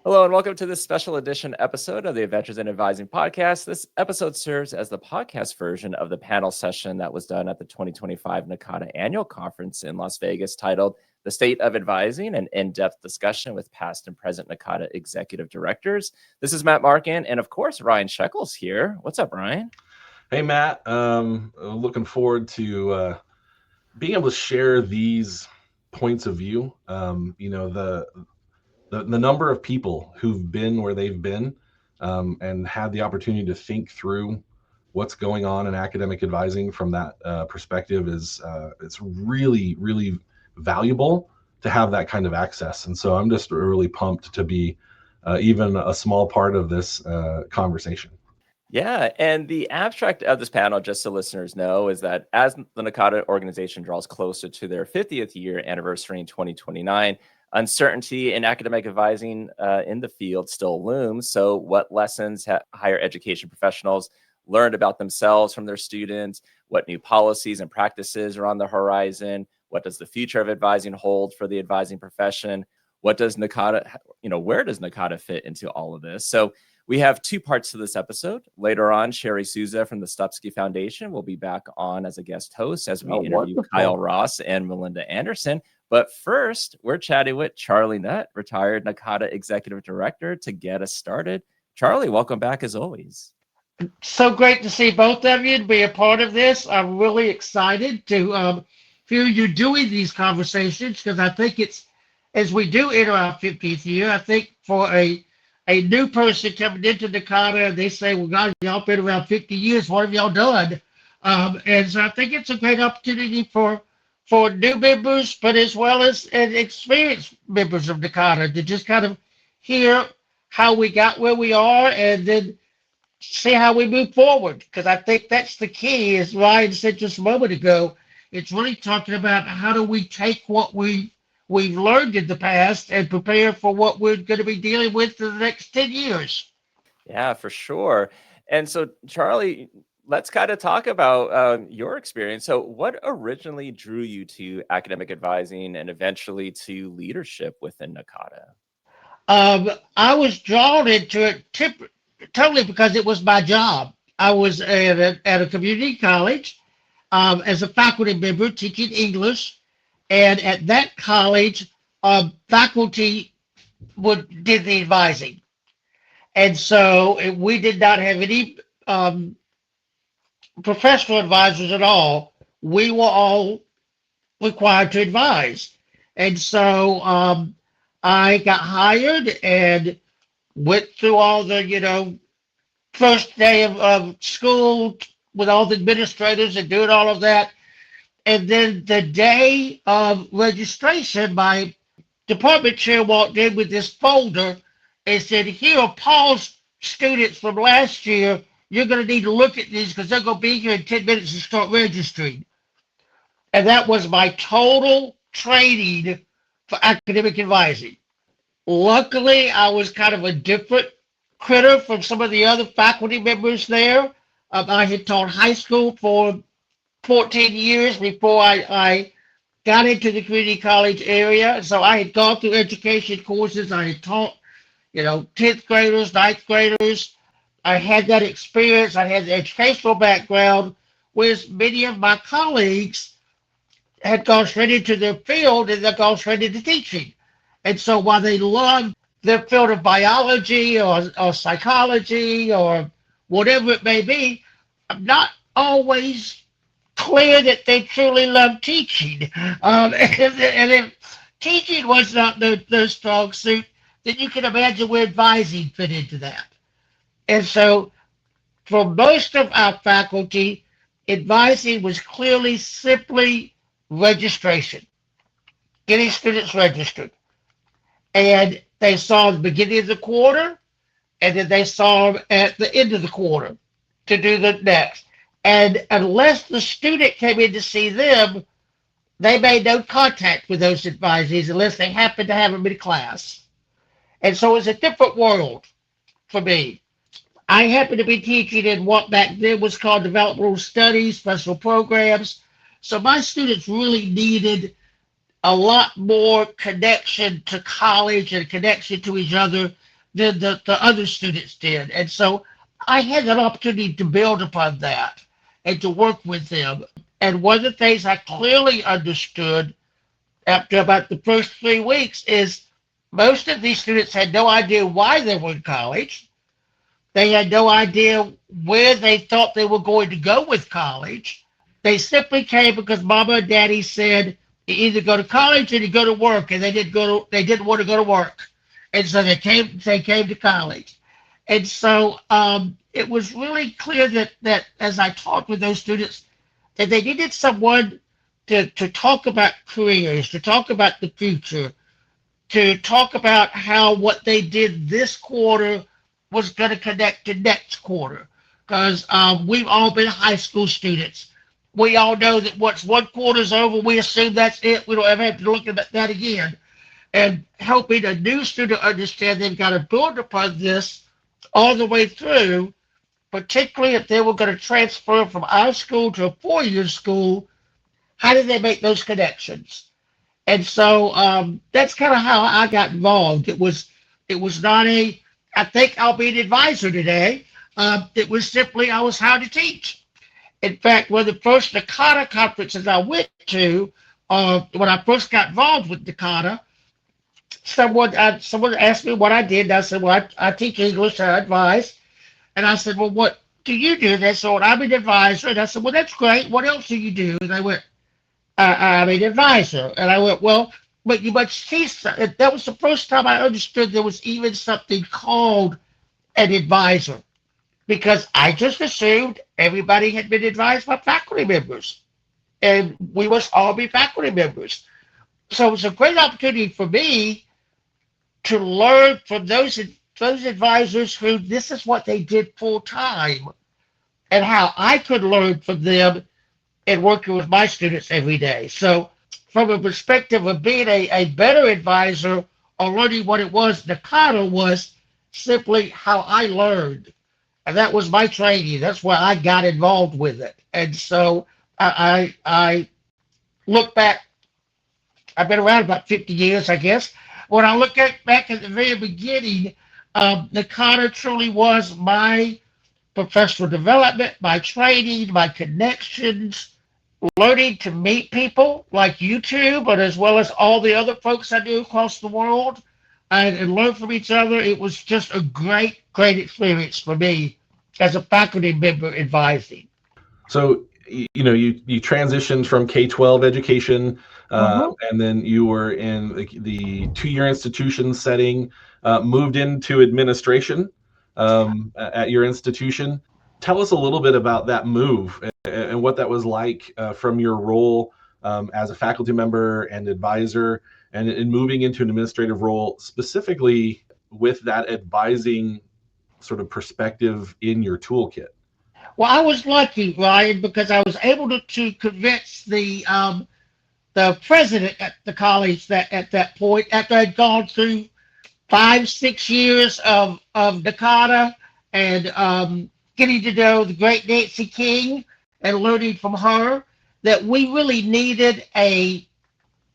Hello and welcome to this special edition episode of the Adventures in Advising podcast. This episode serves as the podcast version of the panel session that was done at the 2025 NACADA Annual Conference in Las Vegas titled The State of Advising, an in-depth discussion with past and present NACADA Executive Directors. This is Matt Markin, and of course, Ryan Scheckel's here. What's up, Ryan? Hey, Matt. Looking forward to being able to share these points of view. The number of people who've been where they've been and had the opportunity to think through what's going on in academic advising from that perspective is it's really, really valuable to have that kind of access. And so I'm just really pumped to be even a small part of this conversation. Yeah, and the abstract of this panel, just so listeners know, is that as the NACADA organization draws closer to their 50th year anniversary in 2029, uncertainty in academic advising in the field still looms. So, what lessons higher education professionals learned about themselves from their students? What new policies and practices are on the horizon? What does the future of advising hold for the advising profession? What does NACADA, where does NACADA fit into all of this? So, we have two parts to this episode. Later on, Sherry Souza from the Stupsky Foundation will be back on as a guest host as we interview Wonderful. Kyle Ross and Melinda Anderson. But first, we're chatting with Charlie Nutt, retired NACADA Executive Director, to get us started. Charlie, welcome back as always. So great to see both of you and be a part of this. I'm really excited to hear you doing these conversations because I think it's, as we do enter our 50th year, I think for a new person coming into NACADA, they say, well, God, y'all been around 50 years. What have y'all done? And so I think it's a great opportunity for new members, but as well as experienced members of NACADA to just kind of hear how we got where we are and then see how we move forward. Because I think that's the key, as Ryan said just a moment ago. It's really talking about how do we take what we've learned in the past and prepare for what we're going to be dealing with for the next 10 years. Yeah, for sure. And so, Charlie, let's kind of talk about your experience. So, what originally drew you to academic advising and eventually to leadership within NACADA? I was drawn into it totally because it was my job. I was at a community college as a faculty member teaching English. And at that college, faculty did the advising. And so we did not have any professional advisors at all. We were all required to advise. And so I got hired and went through all the, first day of school with all the administrators and doing all of that. And then the day of registration, my department chair walked in with this folder and said, here are Paul's students from last year. You're going to need to look at these because they're going to be here in 10 minutes to start registering. And that was my total training for academic advising. Luckily, I was kind of a different critter from some of the other faculty members there. I had taught high school for 14 years before I got into the community college area. So I had gone through education courses. I had taught, 10th graders, 9th graders. I had that experience. I had the educational background, whereas many of my colleagues had gone straight into their field and they've gone straight into teaching. And so while they loved their field of biology or psychology or whatever it may be, I'm not always clear that they truly love teaching. And if teaching was not their strong suit, then you can imagine where advising fit into that. And so for most of our faculty, advising was clearly simply registration, getting students registered. And they saw the beginning of the quarter, and then they saw them at the end of the quarter to do the next. And unless the student came in to see them, they made no contact with those advisees unless they happened to have them in class. And so it's a different world for me. I happen to be teaching in what back then was called developmental studies, special programs. So my students really needed a lot more connection to college and connection to each other than the other students did. And so I had an opportunity to build upon that and to work with them. And one of the things I clearly understood after about the first 3 weeks is most of these students had no idea why they were in college. They had no idea where they thought they were going to go with college. They simply came because mama and daddy said you either go to college or you go to work, and they didn't want to go to work. And so they came to college. And so it was really clear that as I talked with those students, that they needed someone to talk about careers, to talk about the future, to talk about how what they did this quarter was going to connect to next quarter. Because we've all been high school students. We all know that once one quarter's over, we assume that's it. We don't ever have to look at that again. And helping a new student understand they've got to build upon this all the way through, particularly if they were going to transfer from our school to a 4-year school, how did they make those connections? And so that's kind of how I got involved. It was not I think I'll be an advisor today. It was simply I was hired to teach. In fact, one of the first NACADA conferences I went to, when I first got involved with NACADA, someone asked me what I did. And I said, well, I teach English, I advise. And I said, well, what do you do? They said, well, I'm an advisor. And I said, well, that's great. What else do you do? And they went, I'm an advisor. And I went, well, but you must teach. That was the first time I understood there was even something called an advisor, because I just assumed everybody had been advised by faculty members, and we must all be faculty members. So it was a great opportunity for me to learn from those advisors who this is what they did full time, and how I could learn from them and working with my students every day. So from a perspective of being a better advisor or learning what it was, NACADA was simply how I learned. And that was my training. That's why I got involved with it. And so I look back, I've been around about 50 years, I guess. When I look back at the very beginning, NACADA truly was my professional development, my training, my connections, learning to meet people like you two, but as well as all the other folks I knew across the world, and learn from each other. It was just a great, great experience for me as a faculty member advising. So, you transitioned from K-12 education, and then you were in the 2-year institution setting, moved into administration at your institution. Tell us a little bit about that move and what that was like from your role as a faculty member and advisor, and in moving into an administrative role, specifically with that advising sort of perspective in your toolkit. Well, I was lucky, Ryan, because I was able to convince the president at the college at that point, after I'd gone through 5-6 years of NACADA and getting to know the great Nancy King and learning from her, that we really needed a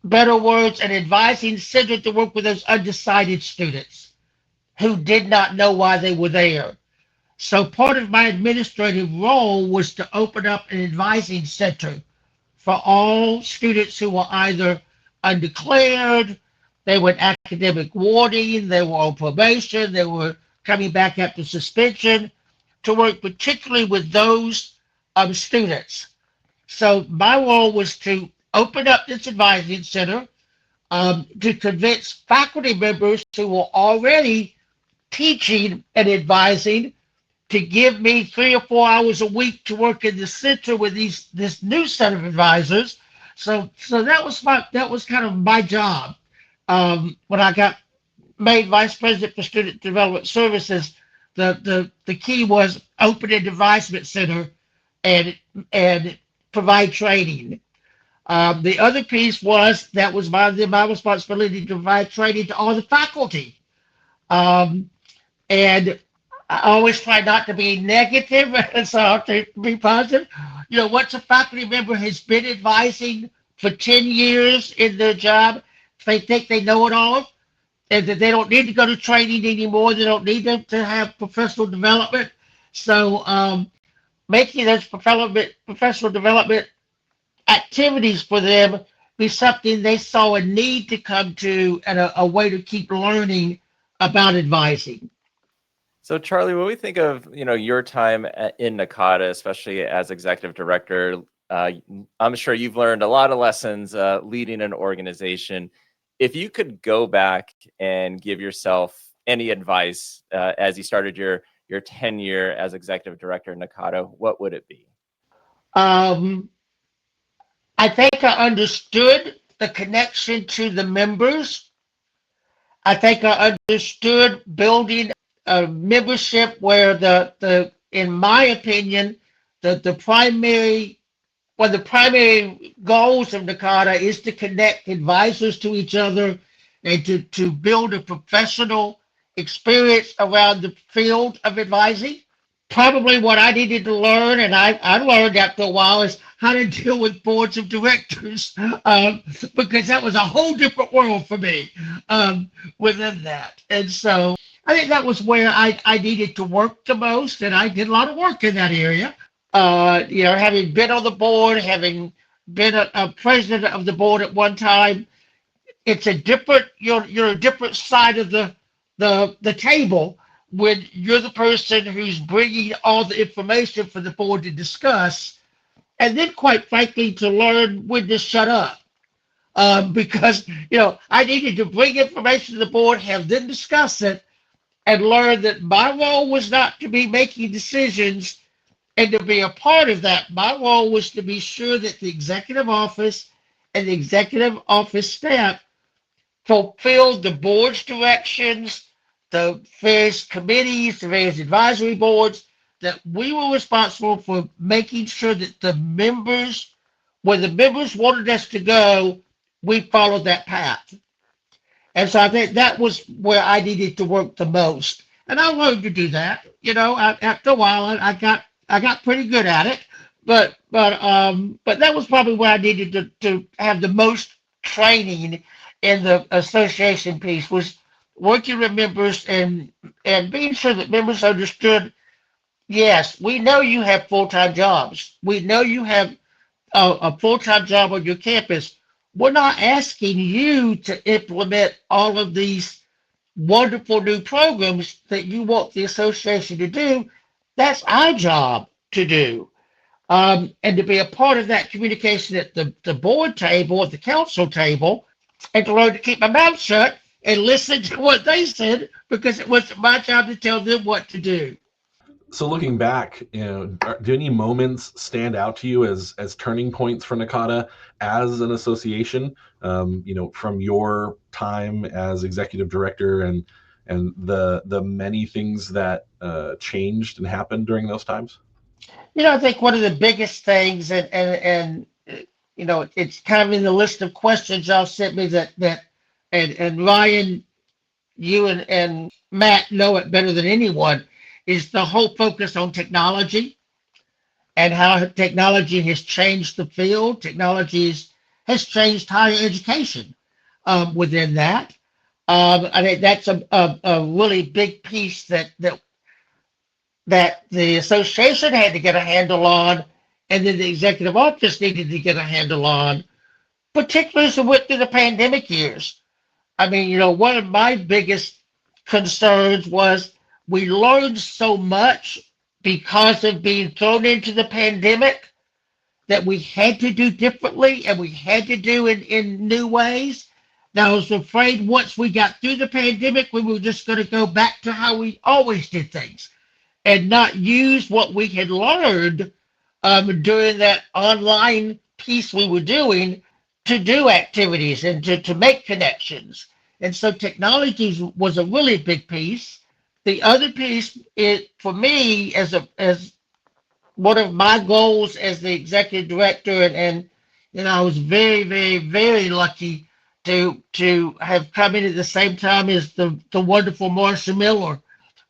better words and advising center to work with those undecided students who did not know why they were there. So part of my administrative role was to open up an advising center for all students who were either undeclared, they were in academic warning, they were on probation, they were coming back after suspension, to work particularly with those students. So my role was to open up this advising center to convince faculty members who were already teaching and advising to give me 3 or 4 hours a week to work in the center with this new set of advisors. So that was kind of my job. When I got made vice president for student development services, the key was open an advisement center and provide training. The other piece was that was my responsibility to provide training to all the faculty. And I always try not to be negative, and so I'll be positive. Once a faculty member has been advising for 10 years in their job, if they think they know it all, and that they don't need to go to training anymore. They don't need to have professional development. So making those professional development activities for them be something they saw a need to come to and a way to keep learning about advising. So, Charlie, when we think of your time in NACADA, especially as executive director, I'm sure you've learned a lot of lessons leading an organization. If you could go back and give yourself any advice as you started your tenure as executive director in NACADA, what would it be? I think I understood the connection to the members. I think I understood building a membership where in my opinion, the primary one of the primary goals of NACADA is to connect advisors to each other and to build a professional experience around the field of advising. Probably what I needed to learn, and I learned after a while, is how to deal with boards of directors, because that was a whole different world for me within that. And so I think that was where I needed to work the most, and I did a lot of work in that area. Having been on the board, having been a president of the board at one time, it's a different, you're a different side of the table when you're the person who's bringing all the information for the board to discuss, and then quite frankly to learn when to shut up. Because I needed to bring information to the board, have them discuss it, and learn that my role was not to be making decisions and to be a part of that. My role was to be sure that the executive office and the executive office staff fulfilled the board's directions, the various committees, the various advisory boards, that we were responsible for making sure that the members, where the members wanted us to go, we followed that path. And so I think that was where I needed to work the most. And I learned to do that. After a while, I got pretty good at it. But that was probably where I needed to have the most training in the association piece, was working with members and being sure that members understood, yes, we know you have full-time jobs. We know you have a full-time job on your campus. We're not asking you to implement all of these wonderful new programs that you want the association to do. That's our job to do. And to be a part of that communication at the board table, at the council table, and to learn to keep my mouth shut and listen to what they said, because it wasn't my job to tell them what to do. So looking back, do any moments stand out to you as turning points for NACADA as an association? From your time as executive director and the many things that changed and happened during those times? I think one of the biggest things, and it's kind of in the list of questions y'all sent me and Ryan, you and Matt know it better than anyone, is the whole focus on technology and how technology has changed the field. Technology has changed higher education within that. I think that's a really big piece that the association had to get a handle on, and then the executive office needed to get a handle on, particularly as we went through the pandemic years. I mean, one of my biggest concerns was we learned so much because of being thrown into the pandemic that we had to do differently and we had to do in new ways. Now, I was afraid once we got through the pandemic, we were just going to go back to how we always did things and not use what we had learned during that online piece we were doing to do activities and to make connections. And so technology was a really big piece. The other piece, for me, as one of my goals as the executive director, and I was very, very, very lucky to have come in at the same time as the wonderful Marcia Miller,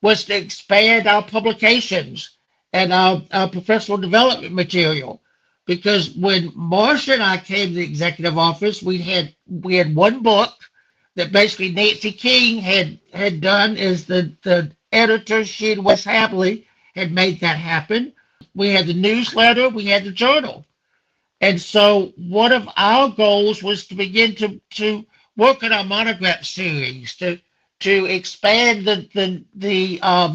was to expand our publications and our professional development material. Because when Marcia and I came to the executive office, we had one book that basically Nancy King had done as the editor. She and Wes Habley had made that happen. We had the newsletter, we had the journal. And so one of our goals was to begin to work on our monograph series, to expand the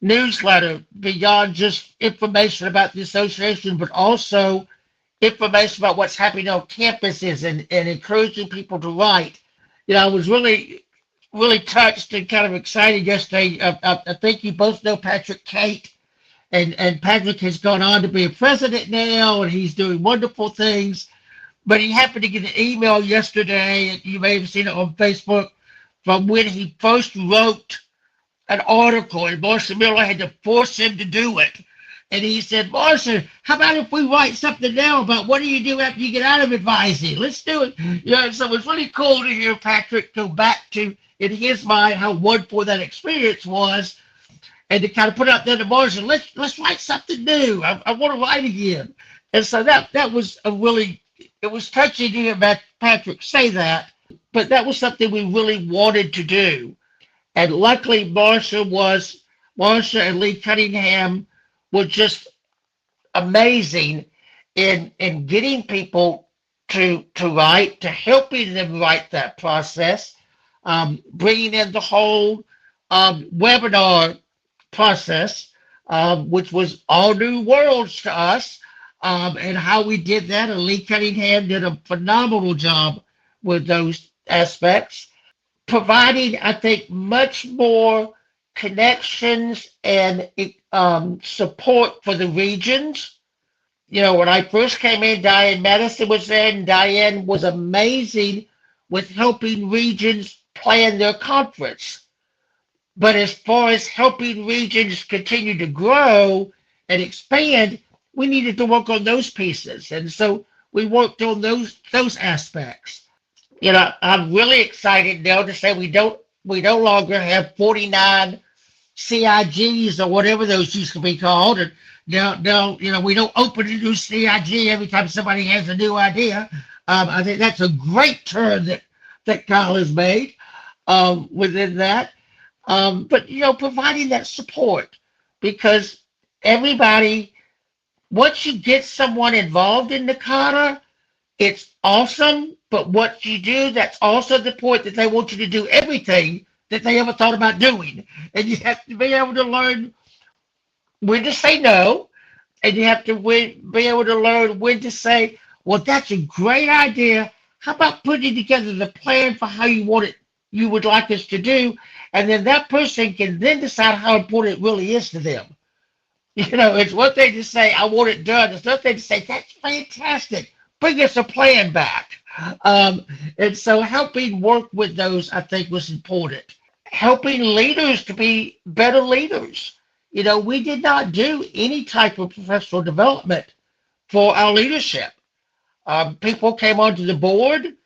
newsletter beyond just information about the association, but also information about what's happening on campuses and encouraging people to write. I was really touched and kind of excited yesterday. I think you both know Patrick Kate, and Patrick has gone on to be a president now, and he's doing wonderful things. But he happened to get an email yesterday, and you may have seen it on Facebook, from when he first wrote an article, and Marcia Miller had to force him to do it. And he said, Marcia, how about if we write something now about what do you do after you get out of advising? Let's do it. So it's really cool to hear Patrick go back to, in his mind, how wonderful that experience was, and to kind of put out there to Marcia, let's write something new. I want to write again. And so that was it was touching to hear Patrick say that, but that was something we really wanted to do. And luckily, Marcia and Lee Cunningham were just amazing in getting people to write, to helping them write that process, bringing in the whole webinar process, which was all new worlds to us, and how we did that. And Lee Cunningham did a phenomenal job with those aspects, providing, I think, much more connections and support for the regions. When I first came in, Diane Madison was there, and Diane was amazing with helping regions plan their conference. But as far as helping regions continue to grow and expand, we needed to work on those pieces. And so we worked on those aspects. I'm really excited now to say we no longer have 49 CIGs or whatever those used to be called. And now we don't open a new CIG every time somebody has a new idea. I think that's a great turn that Kyle has made within that. But providing that support, because everybody, once you get someone involved in NACADA, it's awesome. But what you do, that's also the point that they want you to do everything that they ever thought about doing. And you have to be able to learn when to say no, and you have to be able to learn when to say, well, that's a great idea. How about putting together the plan for how you would like us to do? And then that person can then decide how important it really is to them. It's one thing to say, I want it done. It's another thing to say, that's fantastic. Bring us a plan back. And so helping work with those, I think, was important. Helping leaders to be better leaders. We did not do any type of professional development for our leadership. People came onto the board.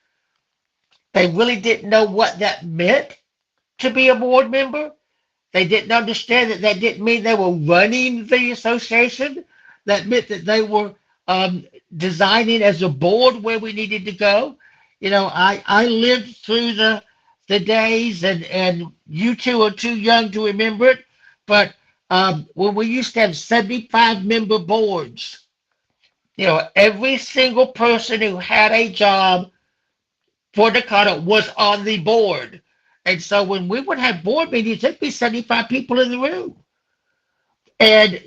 They really didn't know what that meant to be a board member. They didn't understand that didn't mean they were running the association. That meant that they were designing as a board where we needed to go. I lived through the days, and you two are too young to remember it, but when we used to have 75-member boards, every single person who had a job for NACADA was on the board. And so when we would have board meetings, there'd be 75 people in the room. And,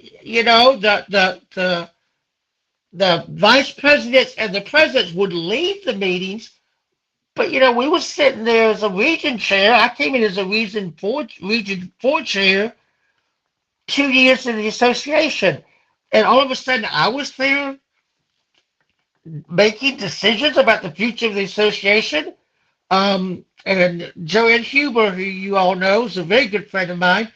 the vice presidents and the presidents would leave the meetings, but, we were sitting there as a region chair. I came in as a region 4 chair 2 years in the association. And all of a sudden I was there making decisions about the future of the association. And Joanne Huber, who you all know, is a very good friend of mine.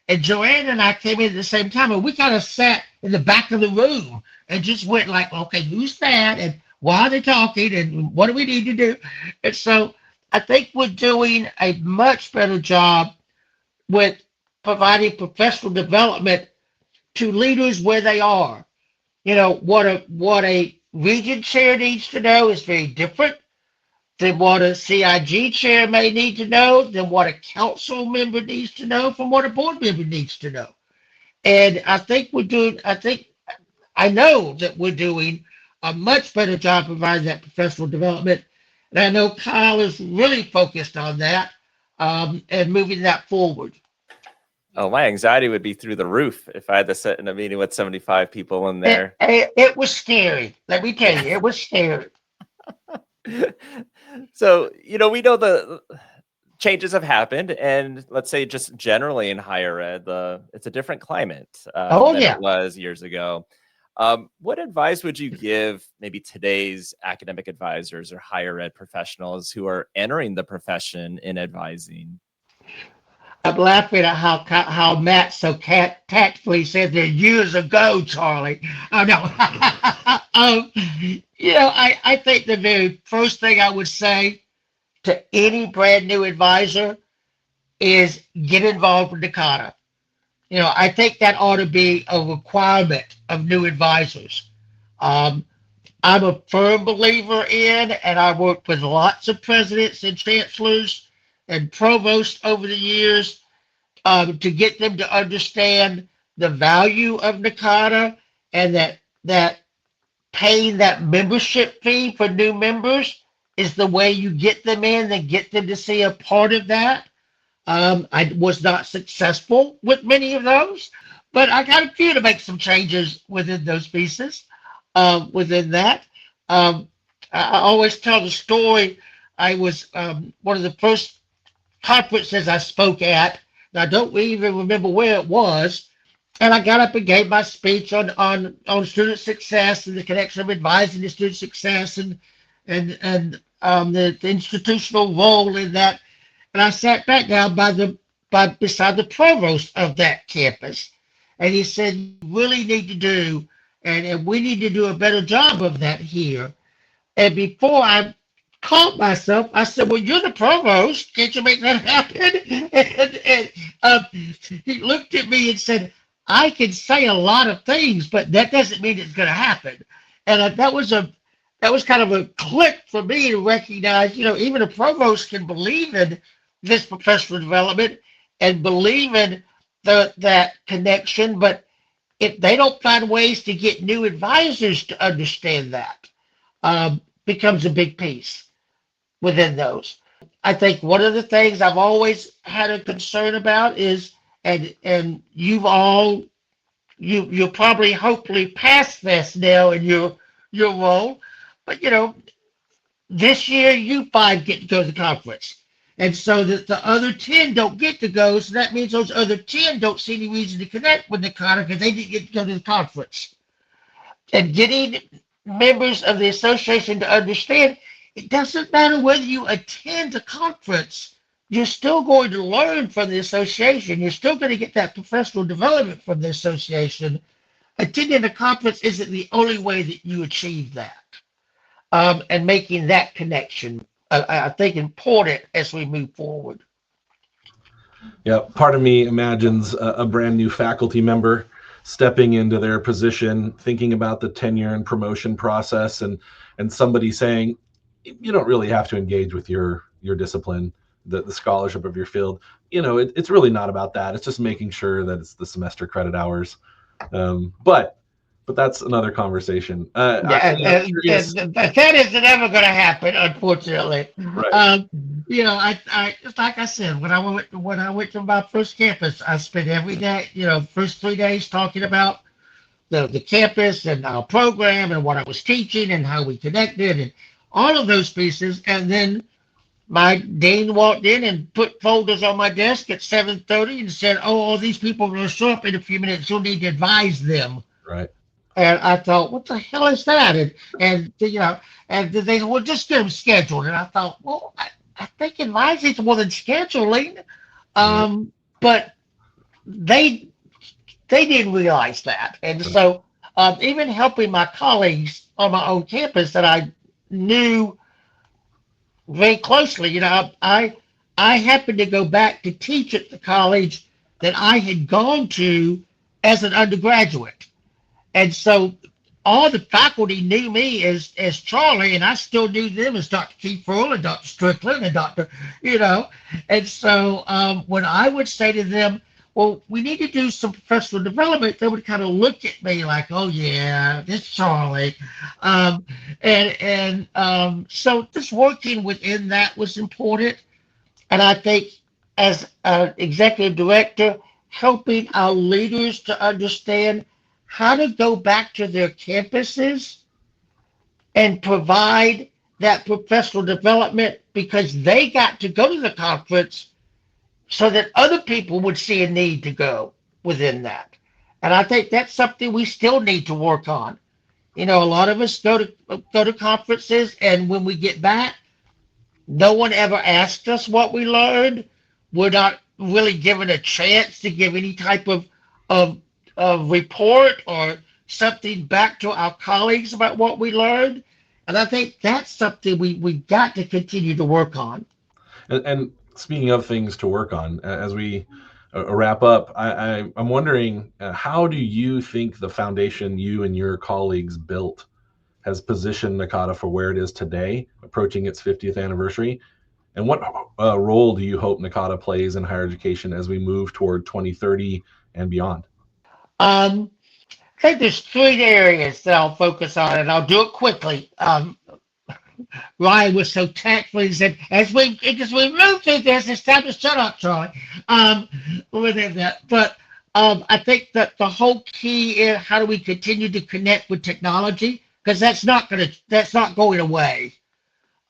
And Joanne and I came in at the same time, and we kind of sat in the back of the room and just went like, okay, who's that? And why are they talking? And what do we need to do? And so I think we're doing a much better job with providing professional development to leaders where they are. What a region chair needs to know is very different than what a CIG chair may need to know, than what a council member needs to know, from what a board member needs to know. And I know that we're doing a much better job providing that professional development. And I know Kyle is really focused on that, and moving that forward. Oh, my anxiety would be through the roof if I had to sit in a meeting with 75 people in there. It was scary. Let me tell you, it was scary. So, we know the changes have happened, and let's say just generally in higher ed, it's a different climate than it was years ago. What advice would you give maybe today's academic advisors or higher ed professionals who are entering the profession in advising? I'm laughing at how Matt so tactfully said that years ago, Charlie. Oh no. I think the very first thing I would say to any brand new advisor is get involved with NACADA. I think that ought to be a requirement of new advisors. I'm a firm believer in, and I worked with lots of presidents and chancellors and provosts over the years, to get them to understand the value of NACADA, and that paying that membership fee for new members is the way you get them in and get them to see a part of that. I was not successful with many of those, but I got a few to make some changes within those pieces. Within that, I always tell the story. I was one of the first conferences I spoke at. And I don't even remember where it was. And I got up and gave my speech on student success and the connection of advising to student success and the institutional role in that. And I sat back down beside the provost of that campus. And he said, "You really need to do, and we need to do a better job of that here." And before I caught myself, I said, "Well, you're the provost. Can't you make that happen?" And he looked at me and said, "I can say a lot of things, but that doesn't mean it's going to happen." And that was kind of a click for me to recognize, even a provost can believe in this professional development and believe in that connection, but if they don't find ways to get new advisors to understand that, becomes a big piece within those. I think one of the things I've always had a concern about is, and you're probably hopefully past this now in your role, but this year you 5 get to go to the conference. And so that the other 10 don't get to go, so that means those other 10 don't see any reason to connect with NACADA because they didn't get to go to the conference. And getting members of the association to understand, it doesn't matter whether you attend a conference, you're still going to learn from the association. You're still going to get that professional development from the association. Attending a conference isn't the only way that you achieve that. And making that connection, I think, important as we move forward. Yeah, part of me imagines a brand new faculty member stepping into their position, thinking about the tenure and promotion process, and somebody saying, "You don't really have to engage with your discipline, the scholarship of your field. It's really not about that. It's just making sure that it's the semester credit hours." But that's another conversation. That isn't ever going to happen, unfortunately. Right. I like I said, when I went to my first campus, I spent every day, first 3 days talking about the campus and our program and what I was teaching and how we connected and all of those pieces. And then my dean walked in and put folders on my desk at 7:30 and said, "Oh, all these people are going to show up in a few minutes. You'll need to advise them." Right. And I thought, what the hell is that? And they will just get them scheduled. And I thought, well, I think advising is more than scheduling. But they didn't realize that. And so even helping my colleagues on my own campus that I knew very closely, I happened to go back to teach at the college that I had gone to as an undergraduate. And so all the faculty knew me as Charlie, and I still knew them as Dr. Keefe and Dr. Strickland and Dr. You know. And so when I would say to them, well, we need to do some professional development, they would kind of look at me like, oh, yeah, this Charlie. So just working within that was important. And I think as an executive director, helping our leaders to understand how to go back to their campuses and provide that professional development because they got to go to the conference so that other people would see a need to go within that. And I think that's something we still need to work on. You know, a lot of us go to conferences, and when we get back, no one ever asked us what we learned. We're not really given a chance to give any type of report or something back to our colleagues about what we learned. And I think that's something we've got to continue to work on. And speaking of things to work on, as we wrap up, I'm wondering, how do you think the foundation you and your colleagues built has positioned NACADA for where it is today, approaching its 50th anniversary? And what role do you hope NACADA plays in higher education as we move toward 2030 and beyond? I think there's 3 areas that I'll focus on, and I'll do it quickly. Ryan was so tactful. He said, as we move through this, it's time to shut up, Charlie. Within that. But I think that the whole key is how do we continue to connect with technology, because that's not going away.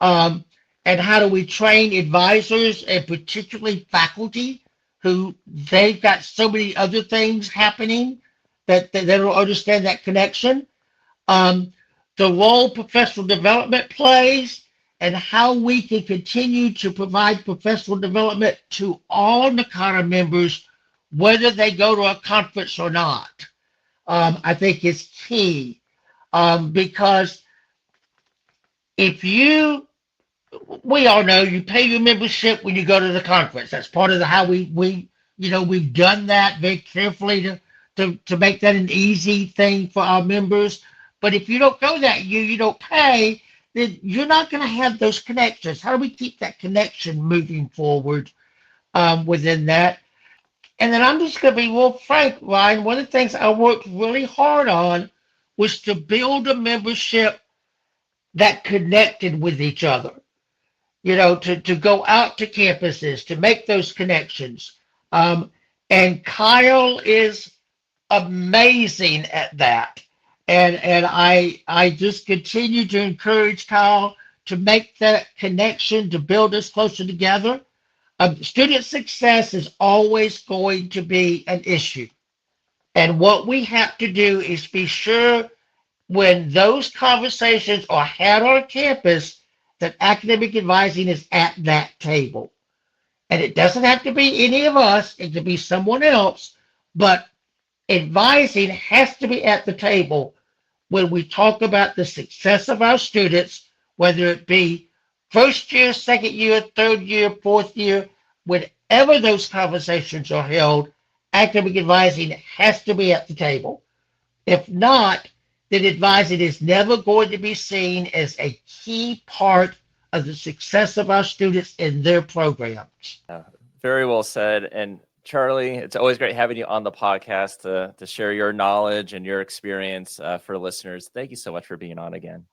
And how do we train advisors and particularly faculty who they've got so many other things happening that they don't understand that connection. The role professional development plays and how we can continue to provide professional development to all NACADA members, whether they go to a conference or not. I think is key because we all know you pay your membership when you go to the conference. That's part of how we've done that very carefully to make that an easy thing for our members. But if you don't go that year, you don't pay, then you're not going to have those connections. How do we keep that connection moving forward within that? And then I'm just going to be real frank, Ryan. One of the things I worked really hard on was to build a membership that connected with each other. You know, to go out to campuses, to make those connections. And Kyle is amazing at that. And I just continue to encourage Kyle to make that connection, to build us closer together. Student success is always going to be an issue. And what we have to do is be sure when those conversations are had on campus that academic advising is at that table. And it doesn't have to be any of us, it could be someone else, but advising has to be at the table when we talk about the success of our students, whether it be first year, second year, third year, fourth year, whenever those conversations are held, academic advising has to be at the table. If not, then advising is never going to be seen as a key part of the success of our students in their programs. Very well said. And Charlie, it's always great having you on the podcast to share your knowledge and your experience for listeners. Thank you so much for being on again.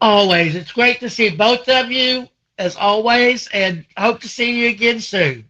Always. It's great to see both of you, as always, and hope to see you again soon.